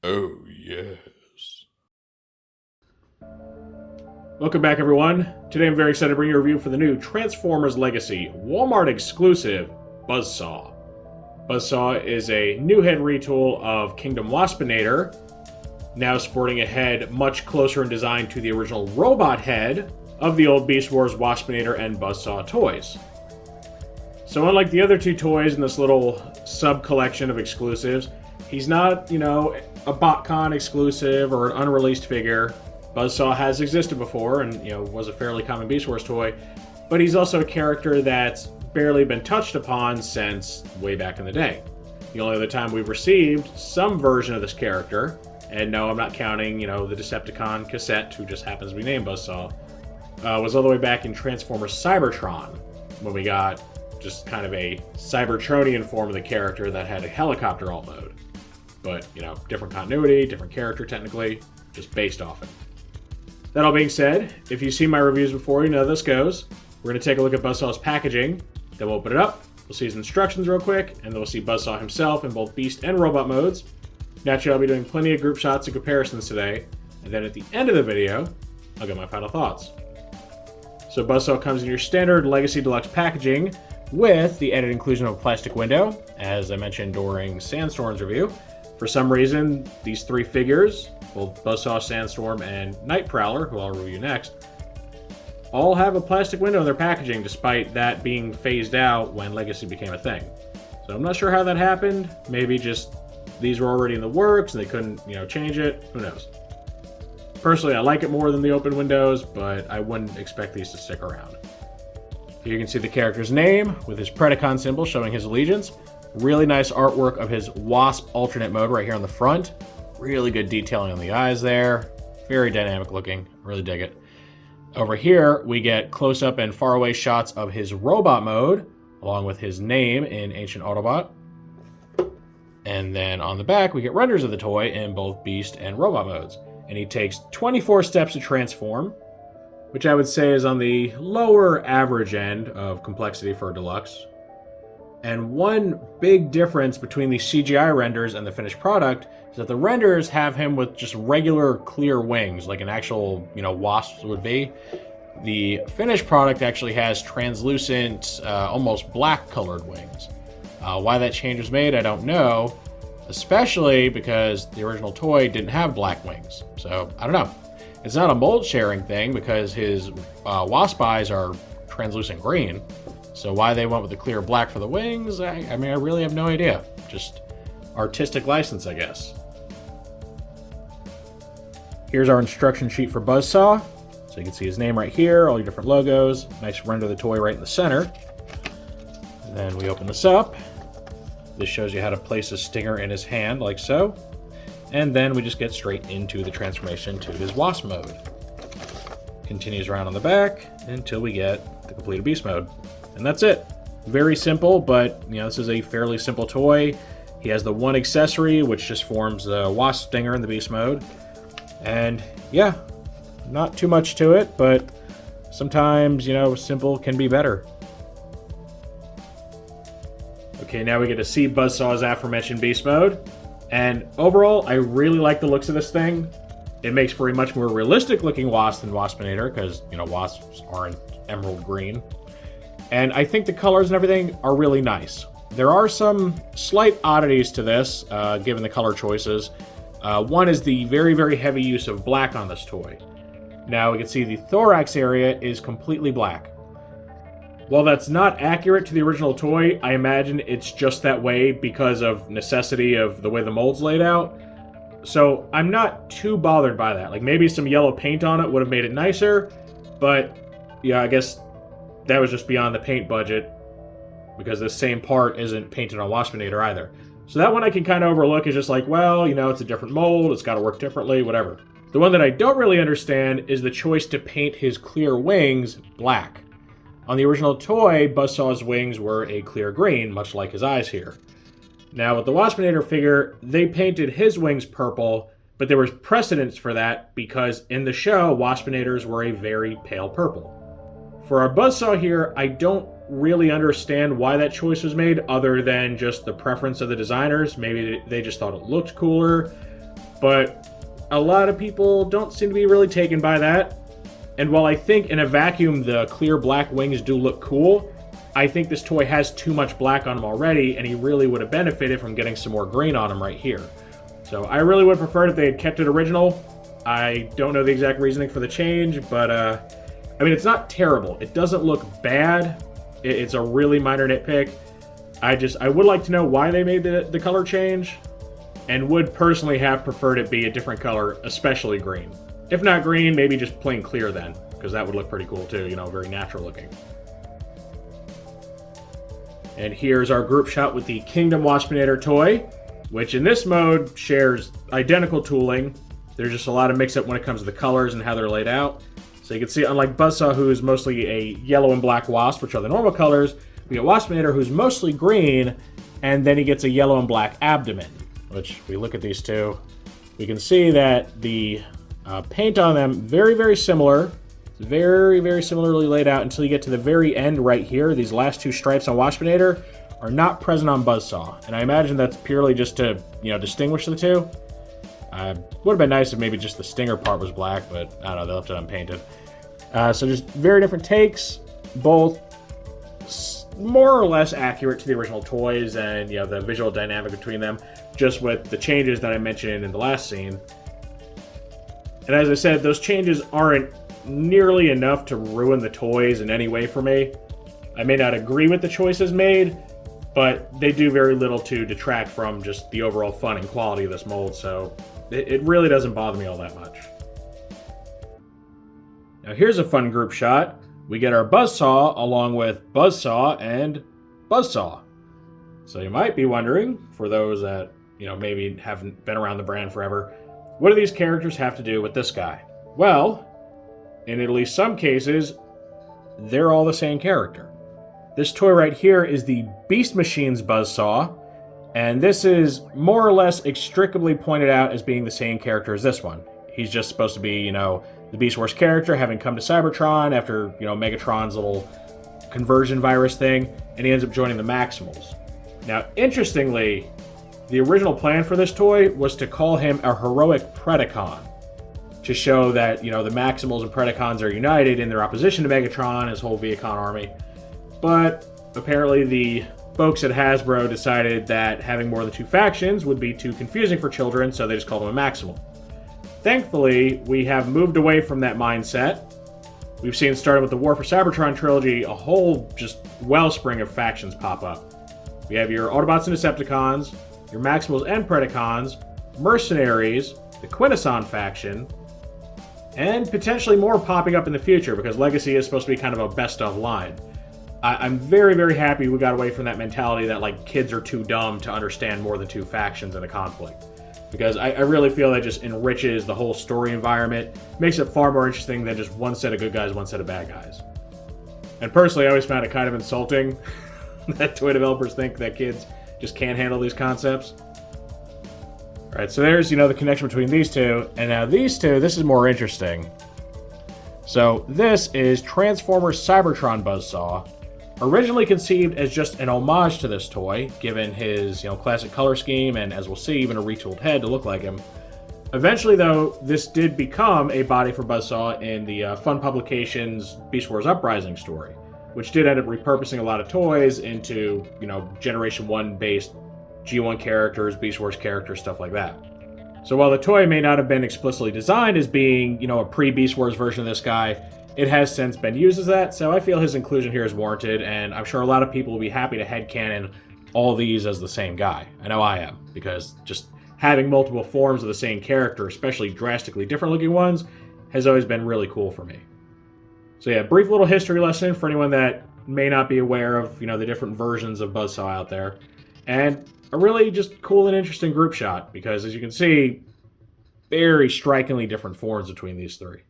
Oh, yes. Welcome back, everyone. Today I'm very excited to bring you a review for the new Transformers Legacy Walmart exclusive Buzzsaw. Buzzsaw is a new head retool of Kingdom Waspinator, now sporting a head much closer in design to the original robot head of the old Beast Wars Waspinator and Buzzsaw toys. So unlike the other two toys in this little sub-collection of exclusives, he's not, a BotCon exclusive or an unreleased figure. Buzzsaw has existed before and, was a fairly common Beast Wars toy, but he's also a character that's barely been touched upon since way back in the day. The only other time we've received some version of this character, and no, I'm not counting, the Decepticon cassette, who just happens to be named Buzzsaw, was all the way back in Transformers Seibertron, when we got just kind of a Seibertronian form of the character that had a helicopter alt mode. But, different continuity, different character technically, just based off it. That all being said, if you've seen my reviews before, you know how this goes. We're going to take a look at Buzzsaw's packaging, then we'll open it up, we'll see his instructions real quick, and then we'll see Buzzsaw himself in both Beast and Robot modes. Naturally, I'll be doing plenty of group shots and comparisons today, and then at the end of the video, I'll get my final thoughts. So Buzzsaw comes in your standard Legacy Deluxe packaging with the added inclusion of a plastic window, as I mentioned during Sandstorm's review. For some reason, these three figures, both Buzzsaw, Sandstorm, and Night Prowler, who I'll review next, all have a plastic window in their packaging, despite that being phased out when Legacy became a thing. So I'm not sure how that happened. Maybe just these were already in the works and they couldn't, change it. Who knows? Personally, I like it more than the open windows, but I wouldn't expect these to stick around. Here you can see the character's name with his Predacon symbol showing his allegiance. Really nice artwork of his Wasp alternate mode right here on the front. Really good detailing on the eyes there. Very dynamic looking. Really dig it. Over here, we get close-up and far-away shots of his robot mode, along with his name in Ancient Autobot. And then on the back, we get renders of the toy in both Beast and Robot modes. And he takes 24 steps to transform, which I would say is on the lower average end of complexity for a deluxe. And one big difference between the CGI renders and the finished product is that the renders have him with just regular clear wings, like an actual, wasp would be. The finished product actually has translucent, almost black colored wings. Why that change was made, I don't know, especially because the original toy didn't have black wings. So, I don't know. It's not a mold sharing thing because his wasp eyes are translucent green. So why they went with the clear black for the wings, I really have no idea. Just artistic license, I guess. Here's our instruction sheet for Buzzsaw. So you can see his name right here, all your different logos. Nice render of the toy right in the center. And then we open this up. This shows you how to place a stinger in his hand, like so. And then we just get straight into the transformation to his Wasp mode. Continues around on the back until we get the completed Beast mode. And that's it. Very simple, but this is a fairly simple toy. He has the one accessory, which just forms the Wasp stinger in the Beast mode. And yeah, not too much to it, but sometimes, simple can be better. Okay, now we get to see Buzzsaw's aforementioned Beast mode. And overall, I really like the looks of this thing. It makes for a much more realistic looking Wasp than Waspinator, because, Wasps aren't emerald green. And I think the colors and everything are really nice. There are some slight oddities to this, given the color choices. One is the very, very heavy use of black on this toy. Now we can see the thorax area is completely black. While that's not accurate to the original toy, I imagine it's just that way because of necessity of the way the mold's laid out. So I'm not too bothered by that. Like maybe some yellow paint on it would have made it nicer, but yeah, I guess that was just beyond the paint budget because this same part isn't painted on Waspinator either. So that one I can kind of overlook as just like, well, it's a different mold, it's got to work differently, whatever. The one that I don't really understand is the choice to paint his clear wings black. On the original toy, Buzzsaw's wings were a clear green, much like his eyes here. Now with the Waspinator figure, they painted his wings purple, but there was precedence for that because in the show, Waspinators were a very pale purple. For our Buzzsaw here, I don't really understand why that choice was made other than just the preference of the designers. Maybe they just thought it looked cooler. but a lot of people don't seem to be really taken by that. And while I think in a vacuum the clear black wings do look cool, I think this toy has too much black on him already, and he really would have benefited from getting some more green on him right here. So I really would have preferred if they had kept it original. I don't know the exact reasoning for the change, but I mean, it's not terrible. It doesn't look bad. It's a really minor nitpick. I would like to know why they made the color change, and would personally have preferred it be a different color, especially green. If not green, maybe just plain clear then, because that would look pretty cool too, you know, very natural looking. And here's our group shot with the Kingdom Waspinator toy, which in this mode shares identical tooling. There's just a lot of mix-up when it comes to the colors and how they're laid out. So you can see, unlike Buzzsaw, who is mostly a yellow and black wasp, which are the normal colors, we get Waspinator, who's mostly green, and then he gets a yellow and black abdomen, which, if we look at these two, we can see that the paint on them, very, very similar. It's very, very similarly laid out until you get to the very end right here. These last two stripes on Waspinator are not present on Buzzsaw, and I imagine that's purely just to, you know, distinguish the two. Would have been nice if maybe just the stinger part was black, but I don't know, they left it unpainted. So just very different takes, both more or less accurate to the original toys, and you know, the visual dynamic between them, just with the changes that I mentioned in the last scene. And as I said, those changes aren't nearly enough to ruin the toys in any way for me. I may not agree with the choices made, but they do very little to detract from just the overall fun and quality of this mold, so it really doesn't bother me all that much. Now here's a fun group shot. We get our Buzzsaw along with Buzzsaw and Buzzsaw. So you might be wondering, for those that, you know, maybe haven't been around the brand forever, what do these characters have to do with this guy? Well, in at least some cases, they're all the same character. This toy right here is the Beast Machine's Buzzsaw, and this is more or less inextricably pointed out as being the same character as this one. He's just supposed to be, you know, the Beast Wars character, having come to Seibertron after, you know, Megatron's little conversion virus thing, and he ends up joining the Maximals. Now, interestingly, the original plan for this toy was to call him a heroic Predacon, to show that, you know, the Maximals and Predacons are united in their opposition to Megatron and his whole Viacon army. But apparently the folks at Hasbro decided that having more than two factions would be too confusing for children, so they just called him a Maximal. Thankfully, we have moved away from that mindset. We've seen, starting with the War for Seibertron trilogy, a whole just wellspring of factions pop up. We have your Autobots and Decepticons, your Maximals and Predacons, Mercenaries, the Quintesson faction, and potentially more popping up in the future, because Legacy is supposed to be kind of a best-of line. I'm very, very happy we got away from that mentality that, like, kids are too dumb to understand more than two factions in a conflict. Because I really feel that just enriches the whole story environment, makes it far more interesting than just one set of good guys, one set of bad guys. And personally, I always found it kind of insulting that toy developers think that kids just can't handle these concepts. Alright, so there's, you know, the connection between these two, and now these two, this is more interesting. So this is Transformers Seibertron Buzzsaw, originally conceived as just an homage to this toy, given his, you know, classic color scheme, and as we'll see, even a retooled head to look like him. Eventually, though, this did become a body for Buzzsaw in the Fun Publications Beast Wars Uprising story, which did end up repurposing a lot of toys into, you know, Generation 1 based G1 characters, Beast Wars characters, stuff like that. So while the toy may not have been explicitly designed as being, you know, a pre-Beast Wars version of this guy, it has since been used as that, so I feel his inclusion here is warranted, and I'm sure a lot of people will be happy to headcanon all these as the same guy. I know I am, because just having multiple forms of the same character, especially drastically different looking ones, has always been really cool for me. So yeah, brief little history lesson for anyone that may not be aware of, you know, the different versions of Buzzsaw out there. And a really just cool and interesting group shot, because as you can see, very strikingly different forms between these three.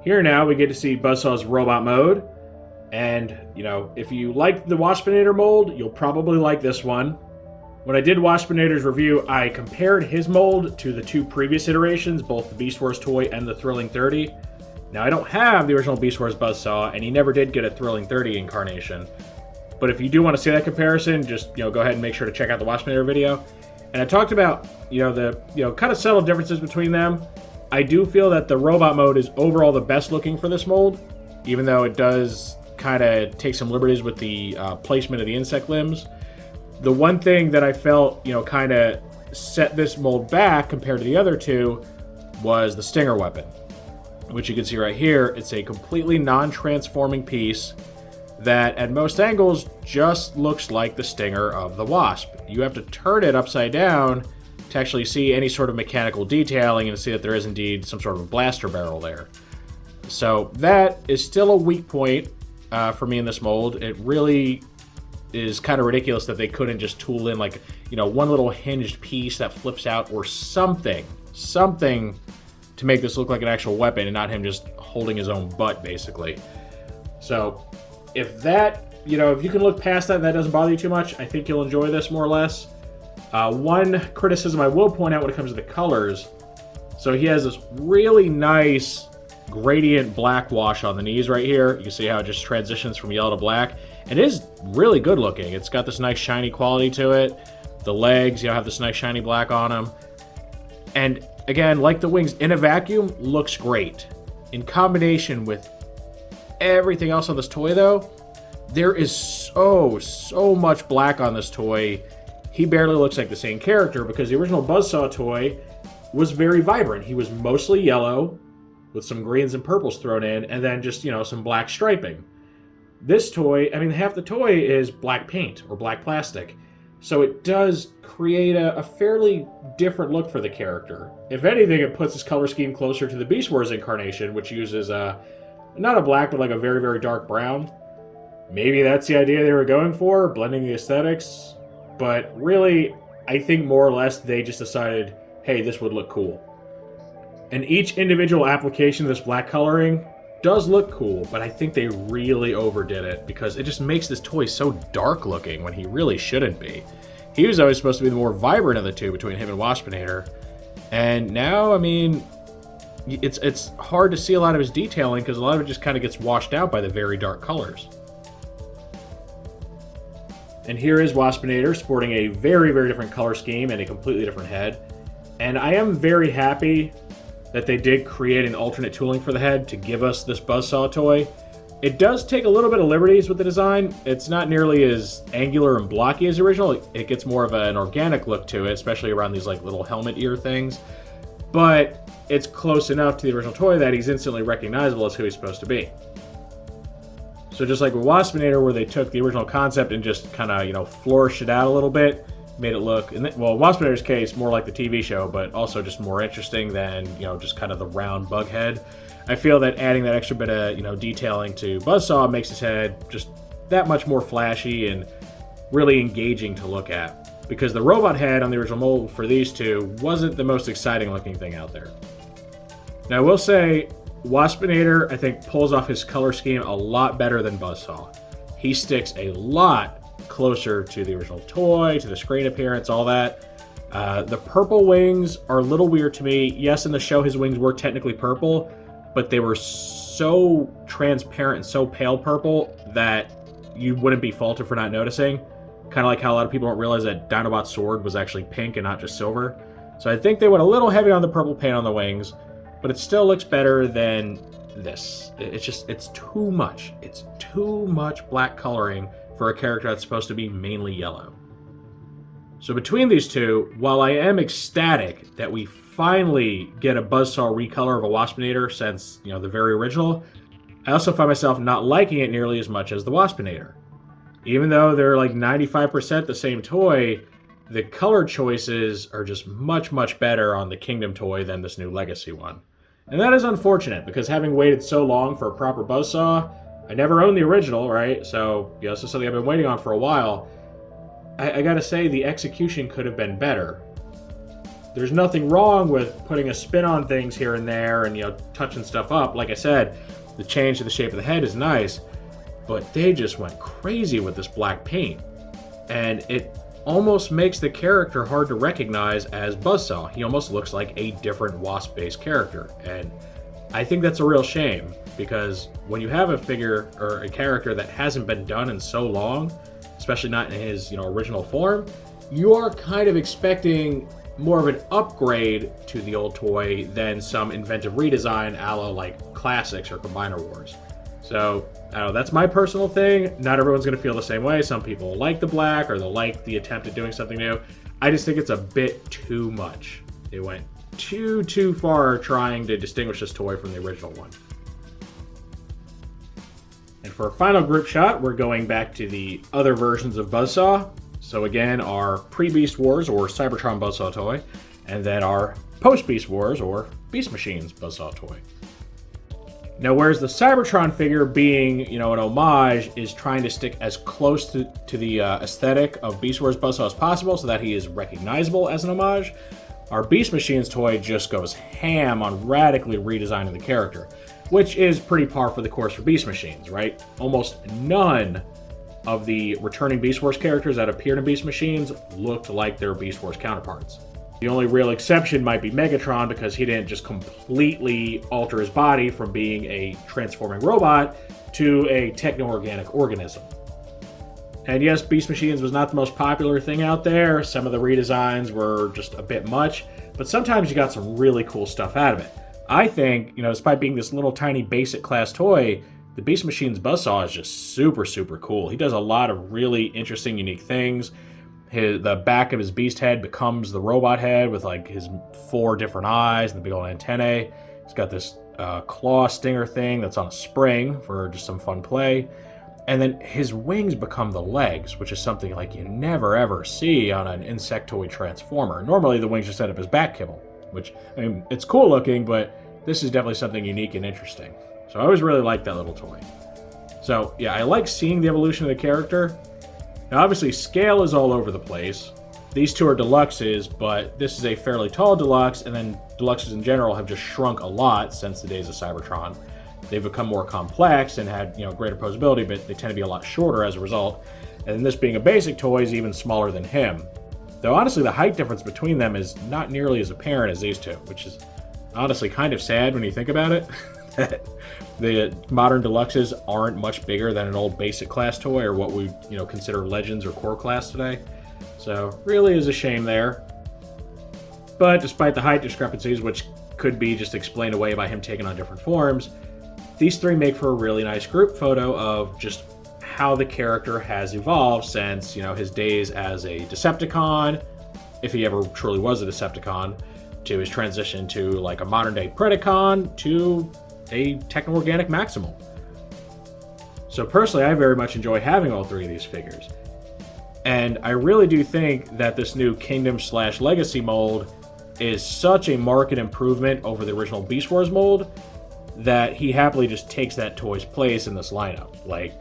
Here now we get to see Buzzsaw's robot mode, and, you know, if you liked the Waspinator mold, you'll probably like this one. When I did Waspinator's review, I compared his mold to the two previous iterations, both the Beast Wars toy and the Thrilling 30. Now, I don't have the original Beast Wars Buzzsaw, and he never did get a Thrilling 30 incarnation. But if you do want to see that comparison, just, you know, go ahead and make sure to check out the Waspinator video. And I talked about, the, kind of subtle differences between them. I do feel that the robot mode is overall the best looking for this mold, even though it does kind of take some liberties with the placement of the insect limbs. The one thing that I felt, kind of set this mold back compared to the other two was the stinger weapon, which you can see right here. It's a completely non-transforming piece that at most angles just looks like the stinger of the Wasp. You have to turn it upside down to actually see any sort of mechanical detailing and see that there is indeed some sort of blaster barrel there. So that is still a weak point for me in this mold. It really is kind of ridiculous that they couldn't just tool in like, one little hinged piece that flips out or something to make this look like an actual weapon and not him just holding his own butt, basically. So if that, if you can look past that and that doesn't bother you too much, I think you'll enjoy this more or less. One criticism I will point out when it comes to the colors. So he has this really nice gradient black wash on the knees right here. You can see how it just transitions from yellow to black. And it is really good looking. It's got this nice shiny quality to it. The legs, have this nice shiny black on them. And again, like the wings, in a vacuum, looks great. In combination with everything else on this toy, though, there is so much black on this toy. He barely looks like the same character because the original Buzzsaw toy was very vibrant. He was mostly yellow with some greens and purples thrown in, and then just, some black striping. This toy, half the toy is black paint or black plastic. So it does create a fairly different look for the character. If anything, it puts his color scheme closer to the Beast Wars incarnation, which uses not a black, but like a very, very dark brown. Maybe that's the idea they were going for, blending the aesthetics. But really, I think more or less they just decided, hey, this would look cool. And each individual application of this black coloring does look cool, but I think they really overdid it because it just makes this toy so dark looking when he really shouldn't be. He was always supposed to be the more vibrant of the two between him and Waspinator. And now, it's hard to see a lot of his detailing because a lot of it just kind of gets washed out by the very dark colors. And here is Waspinator sporting a very, very different color scheme and a completely different head. And I am very happy that they did create an alternate tooling for the head to give us this Buzzsaw toy. It does take a little bit of liberties with the design. It's not nearly as angular and blocky as the original. It gets more of an organic look to it, especially around these like little helmet ear things. But it's close enough to the original toy that he's instantly recognizable as who he's supposed to be. So just like with Waspinator, where they took the original concept and just kind of, flourished it out a little bit, made it look, in Waspinator's case, more like the TV show, but also just more interesting than, just kind of the round bug head. I feel that adding that extra bit of, detailing to Buzzsaw makes his head just that much more flashy and really engaging to look at. Because the robot head on the original mold for these two wasn't the most exciting looking thing out there. Now I will say, Waspinator, I think, pulls off his color scheme a lot better than Buzzsaw. He sticks a lot closer to the original toy, to the screen appearance, all that. The purple wings are a little weird to me. Yes, in the show his wings were technically purple, but they were so transparent and so pale purple that you wouldn't be faulted for not noticing. Kind of like how a lot of people don't realize that Dinobot's sword was actually pink and not just silver. So I think they went a little heavy on the purple paint on the wings, but it still looks better than this. It's too much. It's too much black coloring for a character that's supposed to be mainly yellow. So between these two, while I am ecstatic that we finally get a Buzzsaw recolor of a Waspinator since, the very original, I also find myself not liking it nearly as much as the Waspinator. Even though they're like 95% the same toy, the color choices are just much, much better on the Kingdom toy than this new Legacy one. And that is unfortunate, because having waited so long for a proper Buzzsaw, I never owned the original, right? So, this is something I've been waiting on for a while. I gotta say, the execution could have been better. There's nothing wrong with putting a spin on things here and there and, touching stuff up. Like I said, the change to the shape of the head is nice, but they just went crazy with this black paint. And it almost makes the character hard to recognize as Buzzsaw. He almost looks like a different Wasp-based character. And I think that's a real shame, because when you have a figure or a character that hasn't been done in so long, especially not in his original form, you are kind of expecting more of an upgrade to the old toy than some inventive redesign a la like Classics or Combiner Wars. So, I don't know, that's my personal thing. Not everyone's going to feel the same way. Some people like the black or they'll like the attempt at doing something new. I just think it's a bit too much. They went too far trying to distinguish this toy from the original one. And for our final group shot, we're going back to the other versions of Buzzsaw. So again, our pre-Beast Wars or Seibertron Buzzsaw toy, and then our post-Beast Wars or Beast Machines Buzzsaw toy. Now, whereas the Seibertron figure, being, an homage, is trying to stick as close to the aesthetic of Beast Wars Buzzsaw as possible so that he is recognizable as an homage, our Beast Machines toy just goes ham on radically redesigning the character, which is pretty par for the course for Beast Machines, right? Almost none of the returning Beast Wars characters that appeared in Beast Machines looked like their Beast Wars counterparts. The only real exception might be Megatron, because he didn't just completely alter his body from being a transforming robot to a techno-organic organism. And yes, Beast Machines was not the most popular thing out there. Some of the redesigns were just a bit much, but sometimes you got some really cool stuff out of it. I think, despite being this little tiny basic class toy, the Beast Machines Buzzsaw is just super cool. He does a lot of really interesting, unique things. The back of his beast head becomes the robot head with like his 4 different eyes and the big old antennae. He's got this claw stinger thing that's on a spring for just some fun play. And then his wings become the legs, which is something like you never ever see on an insectoid transformer. Normally the wings just end up as back kibble, which, it's cool looking, but this is definitely something unique and interesting. So I always really liked that little toy. So yeah, I like seeing the evolution of the character. Now obviously scale is all over the place. These two are deluxes, but this is a fairly tall deluxe, and then deluxes in general have just shrunk a lot since the days of Seibertron. They've become more complex and had greater posability, but they tend to be a lot shorter as a result. And this being a basic toy is even smaller than him. Though honestly the height difference between them is not nearly as apparent as these two, which is honestly kind of sad when you think about it. That the modern deluxes aren't much bigger than an old basic class toy or what we consider legends or core class today. So really is a shame there. But despite the height discrepancies, which could be just explained away by him taking on different forms, these three make for a really nice group photo of just how the character has evolved since his days as a Decepticon, if he ever truly was a Decepticon, to his transition to like a modern day Predacon to a techno-organic Maximal. So personally, I very much enjoy having all three of these figures. And I really do think that this new Kingdom/Legacy mold is such a marked improvement over the original Beast Wars mold that he happily just takes that toy's place in this lineup. Like,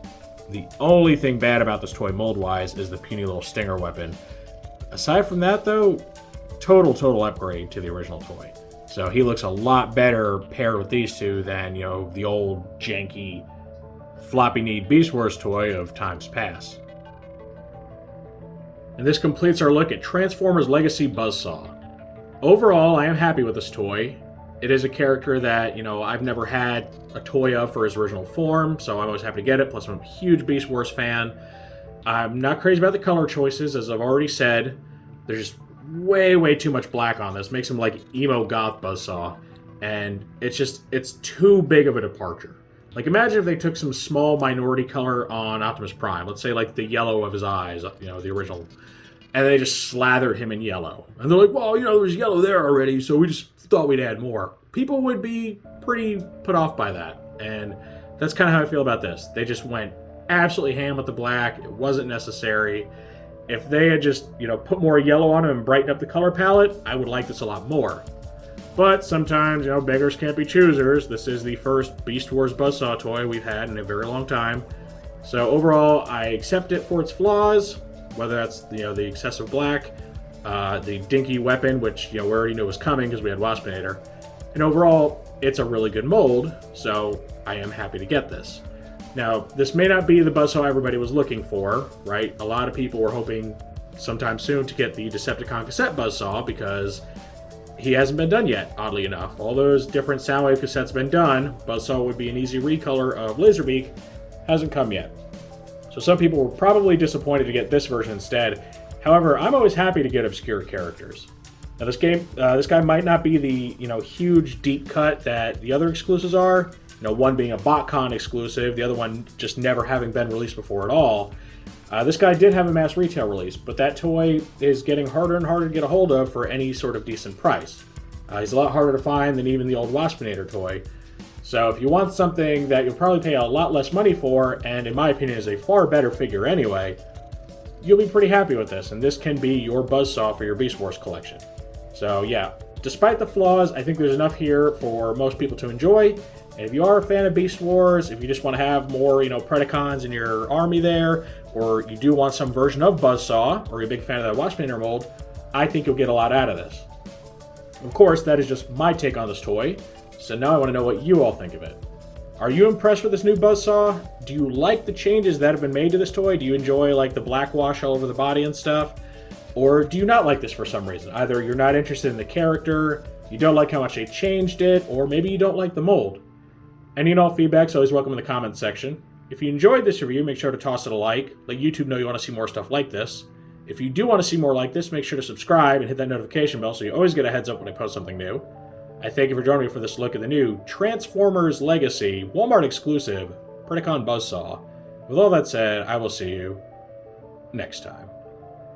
the only thing bad about this toy mold-wise is the puny little stinger weapon. Aside from that, though, total upgrade to the original toy. So he looks a lot better paired with these two than, the old janky floppy-kneed Beast Wars toy of times past. And this completes our look at Transformers Legacy Buzzsaw. Overall, I am happy with this toy. It is a character that, I've never had a toy of for his original form, so I'm always happy to get it. Plus, I'm a huge Beast Wars fan. I'm not crazy about the color choices, as I've already said. There's just way too much black on this. Makes him like emo goth Buzzsaw. And it's too big of a departure. Like, imagine if they took some small minority color on Optimus Prime. Let's say like the yellow of his eyes, the original. And they just slathered him in yellow. And they're like, well, there's yellow there already, so we just thought we'd add more. People would be pretty put off by that. And that's kind of how I feel about this. They just went absolutely ham with the black. It wasn't necessary. If they had just, put more yellow on him and brightened up the color palette, I would like this a lot more. But sometimes, beggars can't be choosers. This is the first Beast Wars Buzzsaw toy we've had in a very long time. So overall, I accept it for its flaws, whether that's, the excessive black, the dinky weapon, which, we already knew was coming because we had Waspinator. And overall, it's a really good mold, so I am happy to get this. Now, this may not be the Buzzsaw everybody was looking for, right? A lot of people were hoping sometime soon to get the Decepticon cassette Buzzsaw because he hasn't been done yet, oddly enough. All those different Soundwave cassettes been done. Buzzsaw would be an easy recolor of Laserbeak. Hasn't come yet. So some people were probably disappointed to get this version instead. However, I'm always happy to get obscure characters. Now this guy might not be the huge deep cut that the other exclusives are. One being a BotCon exclusive, the other one just never having been released before at all. This guy did have a mass retail release, but that toy is getting harder and harder to get a hold of for any sort of decent price. He's a lot harder to find than even the old Waspinator toy. So if you want something that you'll probably pay a lot less money for, and in my opinion is a far better figure anyway, you'll be pretty happy with this, and this can be your Buzzsaw for your Beast Wars collection. So yeah, despite the flaws, I think there's enough here for most people to enjoy. And if you are a fan of Beast Wars, if you just want to have more, Predacons in your army there, or you do want some version of Buzzsaw, or you're a big fan of that Waspinator mold, I think you'll get a lot out of this. Of course, that is just my take on this toy, so now I want to know what you all think of it. Are you impressed with this new Buzzsaw? Do you like the changes that have been made to this toy? Do you enjoy like the black wash all over the body and stuff? Or do you not like this for some reason? Either you're not interested in the character, you don't like how much they changed it, or maybe you don't like the mold. Any and all feedback is always welcome in the comments section. If you enjoyed this review, make sure to toss it a like. Let YouTube know you want to see more stuff like this. If you do want to see more like this, make sure to subscribe and hit that notification bell so you always get a heads up when I post something new. I thank you for joining me for this look at the new Transformers Legacy Walmart exclusive Predacon Buzzsaw. With all that said, I will see you next time.